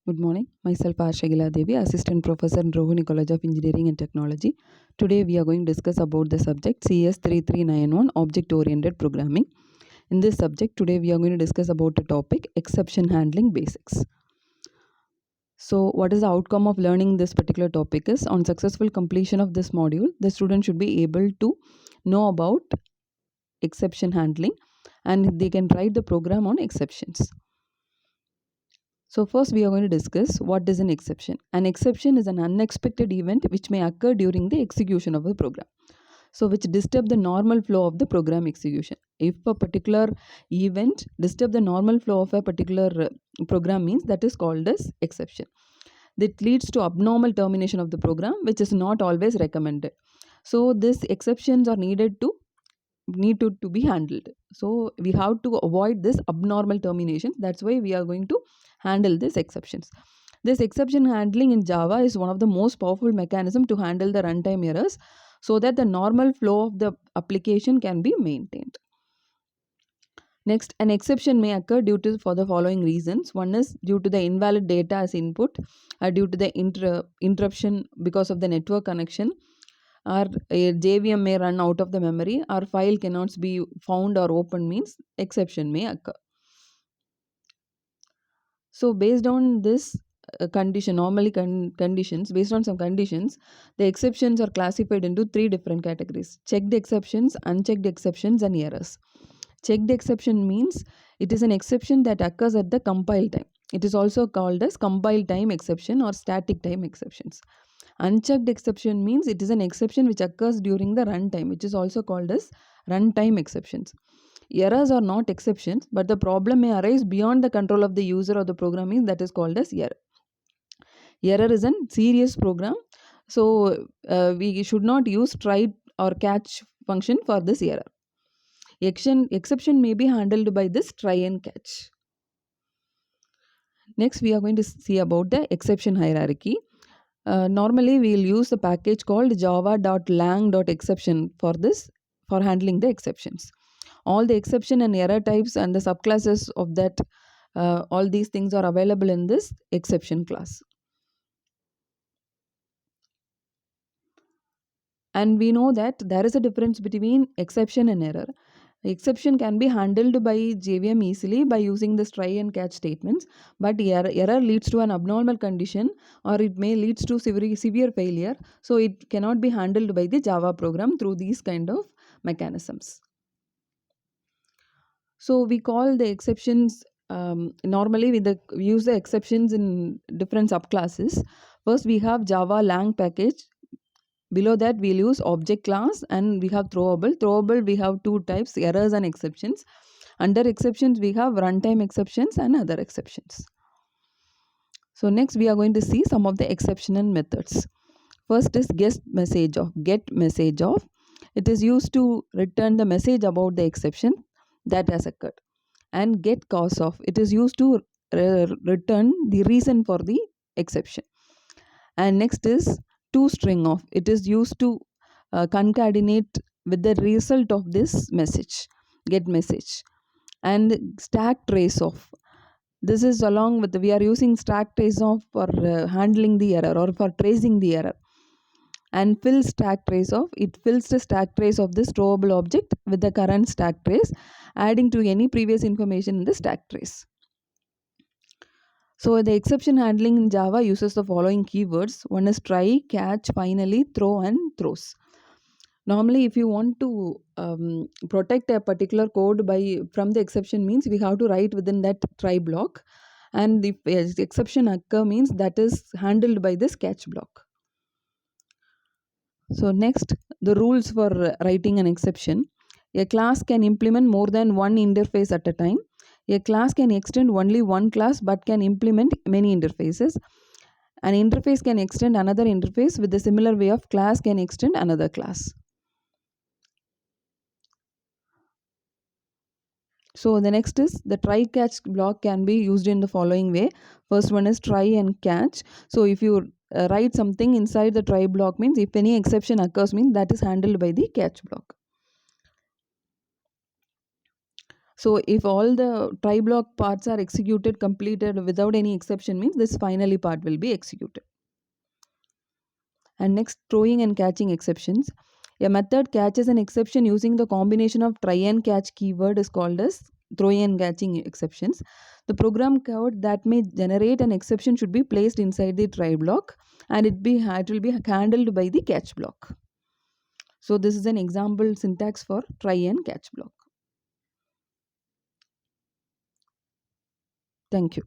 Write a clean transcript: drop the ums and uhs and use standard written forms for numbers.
Good morning. Myself Ashagila Devi, Assistant Professor in Rohini College of Engineering and Technology. Today we are going to discuss about the subject CS3391 Object Oriented Programming. In this subject, today we are going to discuss about the topic Exception Handling Basics. So what is the outcome of learning this particular topic is on successful completion of this module, the student should be able to know about exception handling and they can write the program on exceptions. So first we are going to discuss what is an exception. An exception is an unexpected event which may occur during the execution of the program. So which disturb the normal flow of the program execution. If a particular event disturb the normal flow of a particular program means that is called as exception. That leads to abnormal termination of the program which is not always recommended. So these exceptions are need to be handled. So we have to avoid this abnormal termination. That's why we are going to handle these exceptions. This exception handling in Java is one of the most powerful mechanism to handle the runtime errors so that the normal flow of the application can be maintained. Next, an exception may occur due to for the following reasons. One is due to the invalid data as input, due to the interruption because of the network connection, or a JVM may run out of the memory, or file cannot be found or opened means exception may occur. So based on this condition, normally conditions, based on some conditions, the exceptions are classified into three different categories: checked exceptions, unchecked exceptions, and errors. Checked exception means it is an exception that occurs at the compile time. It is also called as compile time exception or static time exceptions. Unchecked exception means it is an exception which occurs during the runtime, which is also called as runtime exceptions. Errors are not exceptions, but the problem may arise beyond the control of the user or the programming, that is called as error. Error is a serious program, so we should not use try or catch function for this error. Exception may be handled by this try and catch. Next, we are going to see about the exception hierarchy. Normally, we will use the package called java.lang.exception for handling the exceptions. All the exception and error types and the subclasses of that, all these things are available in this exception class. And we know that there is a difference between exception and error. Exception can be handled by JVM easily by using this try and catch statements, but error leads to an abnormal condition or it may leads to severe failure. So it cannot be handled by the Java program through these kind of mechanisms. So we call the exceptions, normally we use the exceptions in different subclasses. First we have Java lang package. Below that we'll use object class and we have throwable. Throwable we have two types, errors and exceptions. Under exceptions we have runtime exceptions and other exceptions. So next we are going to see some of the exceptional methods. First is get message of. It is used to return the message about the exception that has occurred. And get cause of. It is used to return the reason for the exception. And next is toString of. It is used to concatenate with the result of this message, get message. And stack trace of. This is along with we are using stack trace of for handling the error or for tracing the error. And fill stack trace of. It fills the stack trace of this throwable object with the current stack trace, adding to any previous information in the stack trace. So the exception handling in Java uses the following keywords. One is try, catch, finally, throw, and throws. Normally, if you want to protect a particular code from the exception means we have to write within that try block, and if the exception occur means that is handled by this catch block. So next, the rules for writing an exception. A class can implement more than one interface at a time. A class can extend only one class but can implement many interfaces. An interface can extend another interface with a similar way of class can extend another class. So the next is the try catch block can be used in the following way. First one is try and catch. So if you write something inside the try block means if any exception occurs means that is handled by the catch block. So if all the try block parts are executed, completed without any exception, means this finally part will be executed. And next, throwing and catching exceptions. A method catches an exception using the combination of try and catch keyword is called as throwing and catching exceptions. The program code that may generate an exception should be placed inside the try block, and it will be handled by the catch block. So this is an example syntax for try and catch block. Thank you.